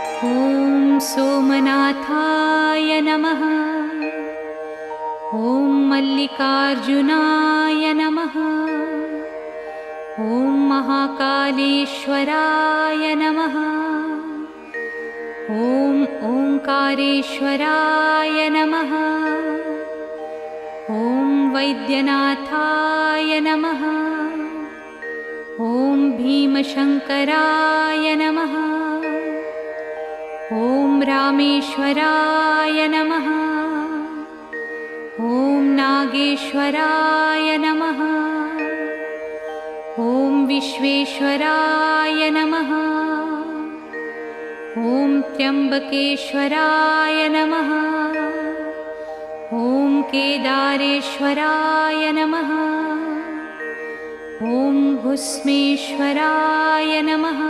ॐ सोमनाथाय नमः। ॐ मल्लिकार्जुनाय नमः। ॐ महाकालेश्वराय नमः। ॐ ओंकारेश्वराय नमः। ॐ वैद्यनाथाय नमः। ॐ भीमशङ्कराय नमः। ॐ रामेश्वराय नमः। ॐ नागेश्वराय नमः। ॐ विश्वेश्वराय नमः। ॐ त्र्यम्बकेश्वराय नमः। ॐ केदारेश्वराय नमः। ॐ भुस्मेश्वराय नमः।